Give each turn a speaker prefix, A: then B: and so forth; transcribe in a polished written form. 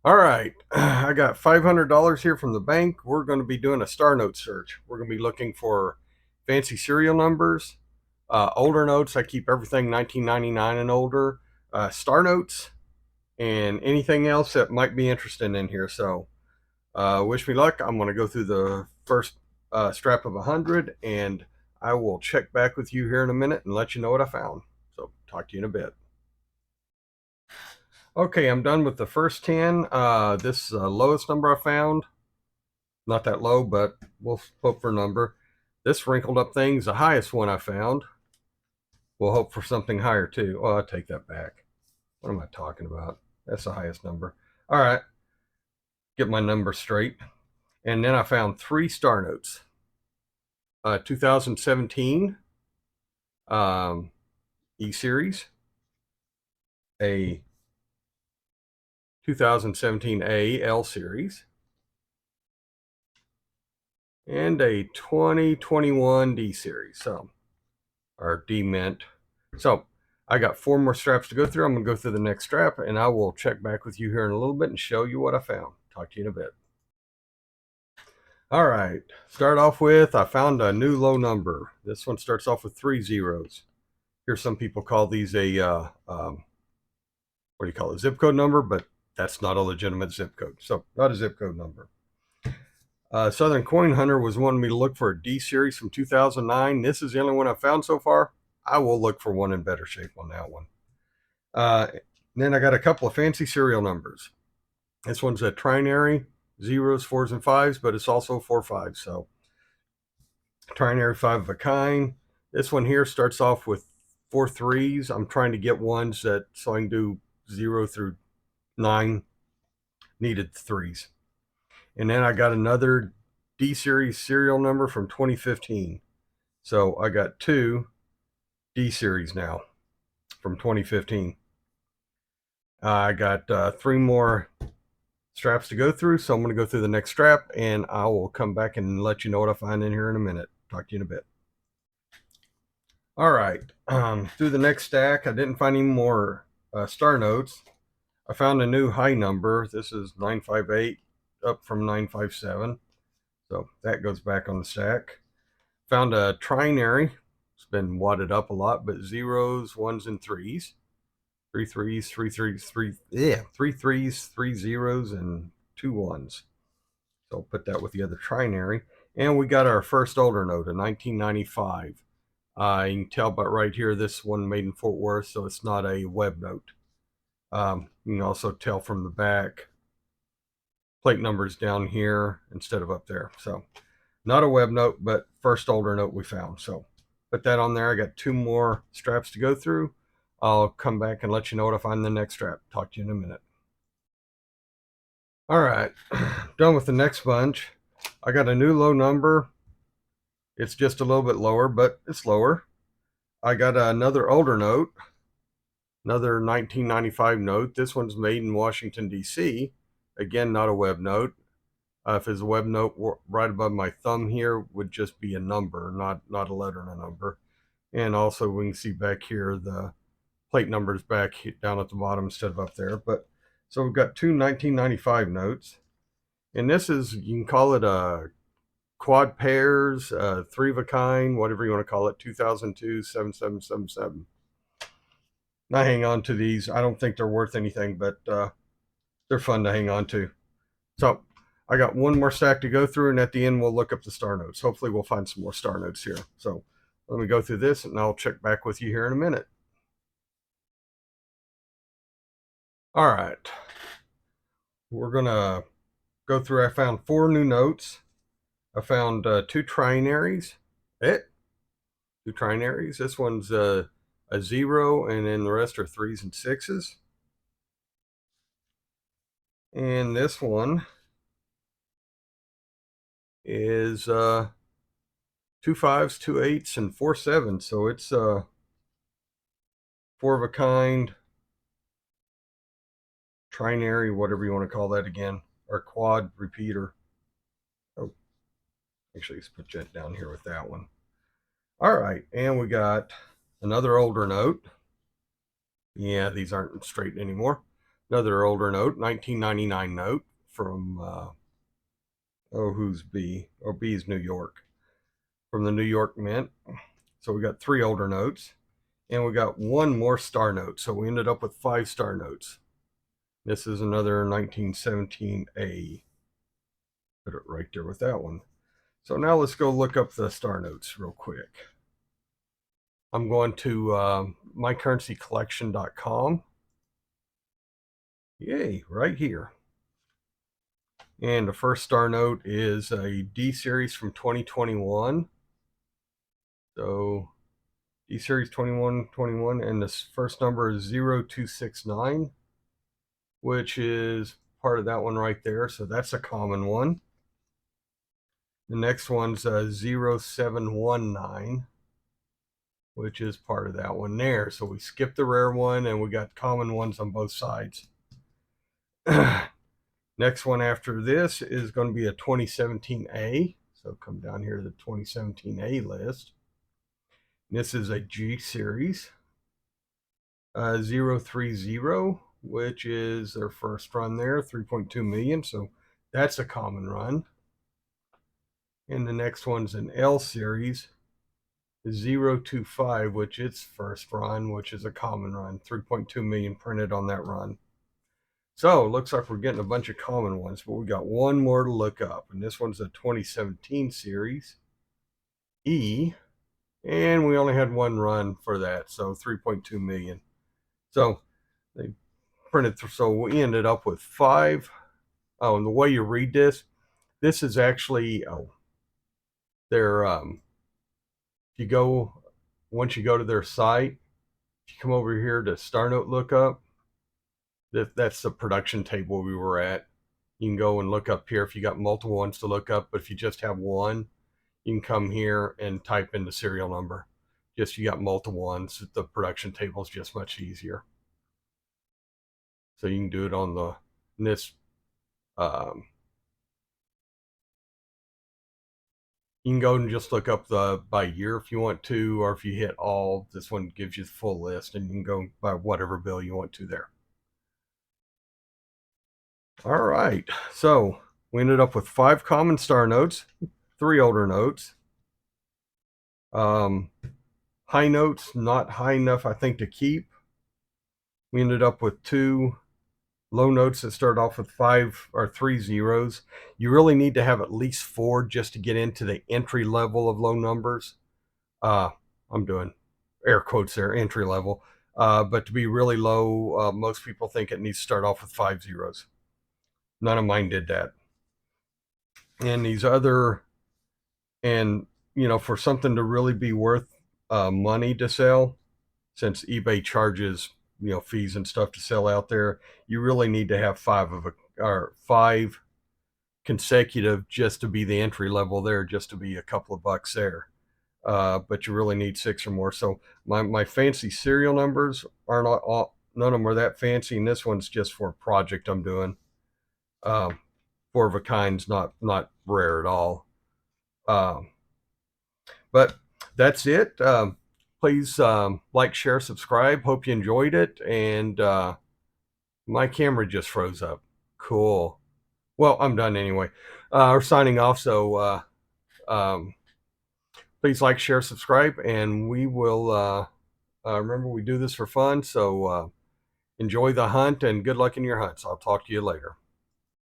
A: All right, I got $500 here from the bank. We're going to be doing a star note search. We're going to be looking for fancy serial numbers, older notes. I keep everything 1999 and older, star notes, and anything else that might be interesting in here. So wish me luck. I'm going to go through the first strap of 100, and I will check back with you here in a minute and let you know what I found. So talk to you in a bit. Okay, I'm done with the first 10. This lowest number I found. Not that low, but we'll hope for a number. This wrinkled up thing's the highest one I found. We'll hope for something higher too. Oh, I'll take that back. What am I talking about? That's the highest number. All right, get my number straight. And then I found 3 star notes. 2017 E series, a 2017 L series, and a 2021 D series. So, or D mint. So I got 4 more straps to go through. I'm going to go through the next strap, and I will check back with you here in a little bit and show you what I found. Talk to you in a bit. All right, start off with, I found a new low number. This one starts off with 3 zeros. Here, some people call these a, what do you call it, zip code number, but that's not a legitimate zip code. So not a zip code number. Southern Coin Hunter was wanting me to look for a D series from 2009. This is the only one I found so far. I will look for one in better shape on that one. Then I got a couple of fancy serial numbers. This one's a trinary, 0s, 4s, and 5s, but it's also 4 5s. So trinary 5 of a kind. This one here starts off with 4 3s. I'm trying to get ones that so I can do 0 through 9 needed 3s. And then I got another D series serial number from 2015. So I got 2 D series now from 2015. I got 3 more straps to go through, so I'm going to go through the next strap, and I will come back and let you know what I find in here in a minute. Talk to you in a bit. All right, through the next stack, I didn't find any more star notes. I found a new high number. This is 958, up from 957, so that goes back on the stack. Found a trinary. It's been wadded up a lot, but 0s, 1s, and 3s. 3 3s, 3 3s, 3 3s, 3 0s, and 2 1s. So I'll put that with the other trinary. And we got our first older note, a 1995. You can tell by right here, this one made in Fort Worth, so it's not a web note. You can also tell from the back, plate numbers down here instead of up there. So not a web note, but first older note we found. So put that on there. I got 2 more straps to go through. I'll come back and let you know what I find in the next strap. Talk to you in a minute. All right, done with the next bunch. I got a new low number. It's just a little bit lower, but it's lower. I got another older note, another 1995 note. This one's made in Washington, D.C. Again, not a web note. If it's a web note, right above my thumb here would just be a number, not a letter and a number. And also we can see back here the plate numbers back down at the bottom instead of up there. But so we've got 2 1995 notes. And this is, you can call it a quad pairs, 3 of a kind, whatever you want to call it, 2002 7777. I hang on to these. I don't think they're worth anything, but they're fun to hang on to. So I got 1 more stack to go through, and at the end we'll look up the star notes. Hopefully we'll find some more star notes here. So let me go through this, and I'll check back with you here in a minute. All right, we're gonna go through. I found 4 new notes. I found 2 trinaries. 2 trinaries. This one's a 0, and then the rest are 3s and 6s. And this one is 2 5s, 2 8s, and 4 7s. So it's 4 of a kind, trinary, whatever you want to call that again, or quad repeater. Oh, actually, let's put that down here with that one. All right, and we got another older note. Yeah, these aren't straight anymore. Another older note, 1999 note from, who's B? Oh, B is New York. From the New York Mint. So we got 3 older notes. And we got 1 more star note. So we ended up with 5 star notes. This is another 1917A. Put it right there with that one. So now let's go look up the star notes real quick. I'm going to mycurrencycollection.com. Yay, right here. And the first star note is a D series from 2021. So D series 2121, and this first number is 0269, which is part of that one right there. So that's a common one. The next one's 0719, which is part of that one there. So we skipped the rare one and we got common ones on both sides. Next one after this is going to be a 2017A. So come down here to the 2017A list. This is a G series. 030, which is their first run there, 3.2 million. So that's a common run. And the next one's an L series, 025, which is first run, which is a common run, 3.2 million printed on that run. So it looks like we're getting a bunch of common ones, but we got one more to look up. And this one's a 2017 series, E, and we only had 1 run for that, so 3.2 million. So they printed through, so we ended up with 5. Oh, and the way you read this is actually, their, if you go, once you go to their site, if you come over here to StarNote lookup, that's the production table we were at. You can go and look up here if you got multiple ones to look up, but if you just have one, you can come here and type in the serial number. Just you got multiple ones, the production table is just much easier. So you can do it on the this. You can go and just look up the by year if you want to, or if you hit all, this one gives you the full list, and you can go by whatever bill you want to there. All right, so we ended up with 5 common star notes, 3 older notes. High notes, not high enough, I think, to keep. We ended up with 2 low notes that start off with 5 or 3 zeros. You really need to have at least 4 just to get into the entry level of low numbers. I'm doing air quotes there, entry level. But to be really low, most people think it needs to start off with 5 zeros. None of mine did that. And these other, and for something to really be worth money to sell, since eBay charges fees and stuff to sell out there, you really need to have 5 consecutive just to be the entry level there, just to be a couple of bucks there. But you really need 6 or more. So my fancy serial numbers are not all, none of them are that fancy, and this one's just for a project I'm doing. 4 of a kind's not rare at all. But that's it. Please like, share, subscribe. Hope you enjoyed it. And my camera just froze up. Cool. Well, I'm done anyway. We're signing off. So please like, share, subscribe, and we will remember we do this for fun. So enjoy the hunt and good luck in your hunts. I'll talk to you later.